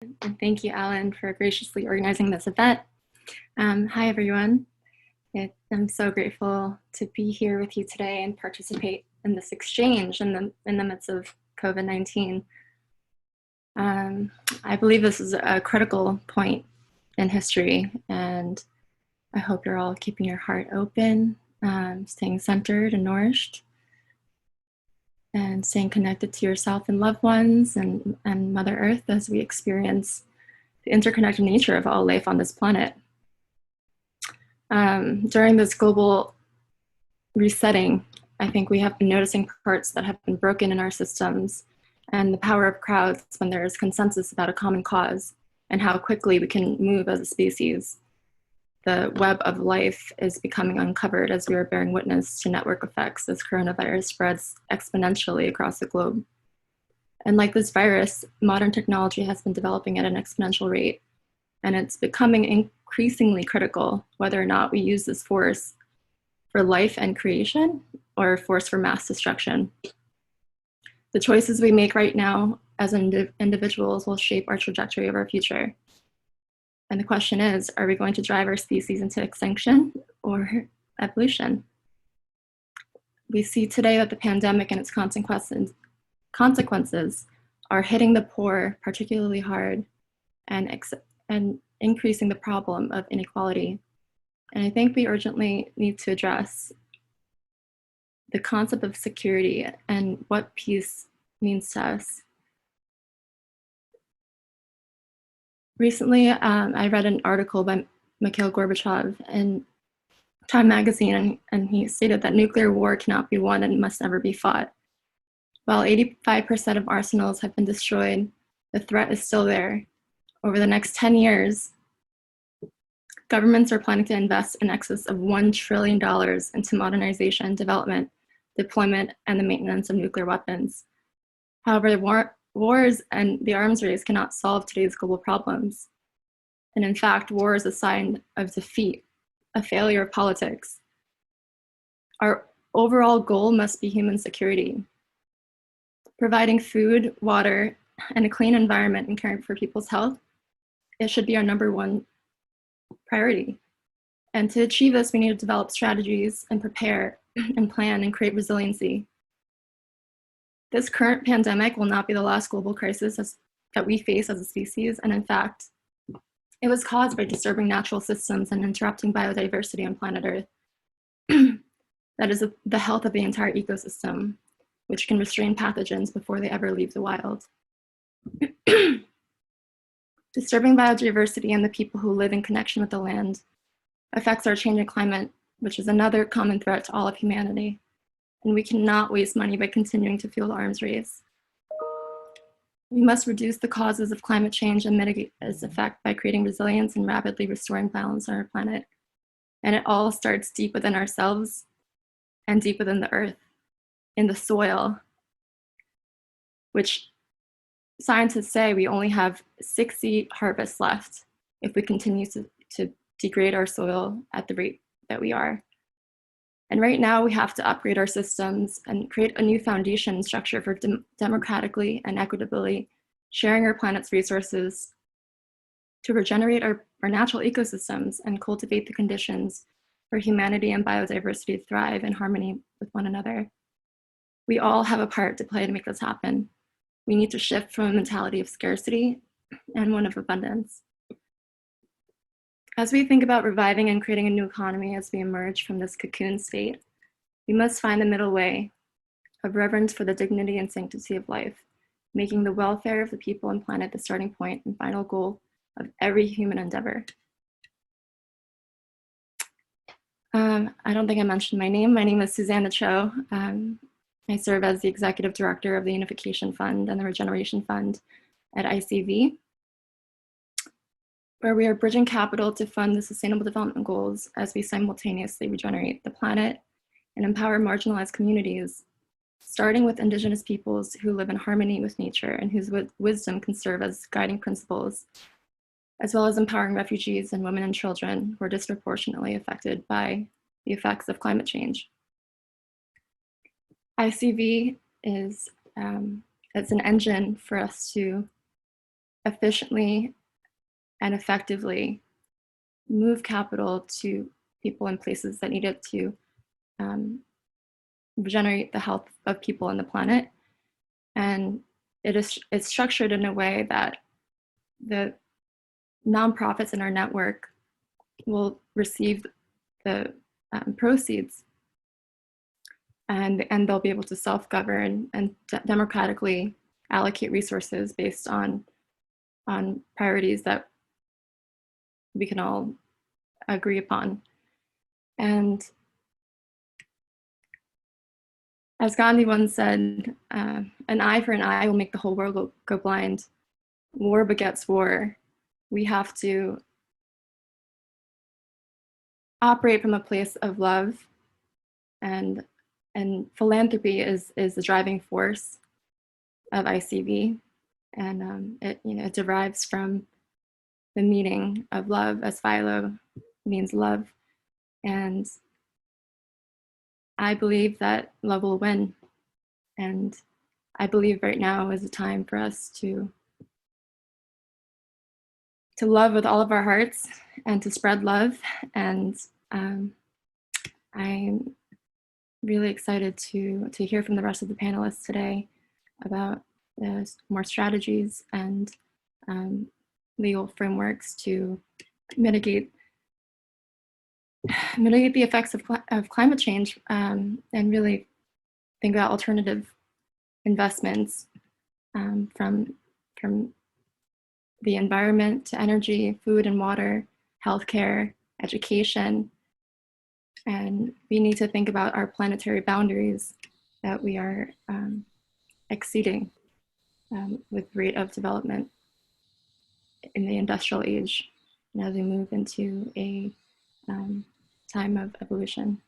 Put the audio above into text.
And thank you, Alan, for graciously organizing this event. Hi, everyone. I'm so grateful to be here with you today and participate in this exchange in the midst of COVID-19. I believe this is a critical point in history, and I hope you're all keeping your heart open, staying centered and nourished, and staying connected to yourself and loved ones and Mother Earth as we experience the interconnected nature of all life on this planet. During this global resetting, I think we have been noticing parts that have been broken in our systems and the power of crowds when there is consensus about a common cause and how quickly we can move as a species. The web of life is becoming uncovered as we are bearing witness to network effects as coronavirus spreads exponentially across the globe. And like this virus, modern technology has been developing at an exponential rate, and it's becoming increasingly critical whether or not we use this force for life and creation or a force for mass destruction. The choices we make right now as individuals will shape our trajectory of our future. And the question is, are we going to drive our species into extinction or evolution? We see today that the pandemic and its consequences are hitting the poor particularly hard and increasing the problem of inequality. And I think we urgently need to address the concept of security and what peace means to us. Recently, I read an article by Mikhail Gorbachev in Time magazine, and he stated that nuclear war cannot be won and must never be fought. While 85% of arsenals have been destroyed, the threat is still there. Over the next 10 years, governments are planning to invest in excess of $1 trillion into modernization, development, deployment, and the maintenance of nuclear weapons. However, wars and the arms race cannot solve today's global problems. And in fact, war is a sign of defeat, a failure of politics. Our overall goal must be human security. Providing food, water, and a clean environment and caring for people's health, it should be our #1 priority. And to achieve this, we need to develop strategies and prepare and plan and create resiliency. This current pandemic will not be the last global crisis that we face as a species, and in fact, it was caused by disturbing natural systems and interrupting biodiversity on planet Earth. That is the health of the entire ecosystem, which can restrain pathogens before they ever leave the wild. Disturbing biodiversity and the people who live in connection with the land affects our changing climate, which is another common threat to all of humanity. And we cannot waste money by continuing to fuel the arms race. We must reduce the causes of climate change and mitigate its effect by creating resilience and rapidly restoring balance on our planet. And it all starts deep within ourselves and deep within the earth, in the soil, which scientists say we only have 60 harvests left if we continue to degrade our soil at the rate that we are. And right now we have to upgrade our systems and create a new foundation structure for democratically and equitably sharing our planet's resources to regenerate our natural ecosystems and cultivate the conditions for humanity and biodiversity to thrive in harmony with one another. We all have a part to play to make this happen. We need to shift from a mentality of scarcity and one of abundance. As we think about reviving and creating a new economy as we emerge from this cocoon state, we must find the middle way of reverence for the dignity and sanctity of life, making the welfare of the people and planet the starting point and final goal of every human endeavor. I don't think I mentioned my name. My name is Susanna Choe. I serve as the Executive Director of the Unification Fund and the Regeneration Fund at ICV, where we are bridging capital to fund the Sustainable Development Goals as we simultaneously regenerate the planet and empower marginalized communities, starting with Indigenous peoples who live in harmony with nature and whose wisdom can serve as guiding principles, as well as empowering refugees and women and children who are disproportionately affected by the effects of climate change. ICV is it's an engine for us to efficiently and effectively move capital to people in places that need it to regenerate the health of people on the planet. And it's structured in a way that the nonprofits in our network will receive the proceeds, and they'll be able to self-govern and democratically allocate resources based on priorities that we can all agree upon. And as Gandhi once said, an eye for an eye will make the whole world go blind. War begets war. We have to operate from a place of love, and philanthropy is the driving force of ICV, and it derives from the meaning of love, as philo means love, and I believe that love will win, and I believe right now is a time for us to love with all of our hearts and to spread love. And I'm really excited to hear from the rest of the panelists today about more strategies and legal frameworks to mitigate the effects of climate change, and really think about alternative investments, from the environment to energy, food and water, healthcare, education. And we need to think about our planetary boundaries that we are exceeding with rate of development in the industrial age, and as we move into a time of evolution.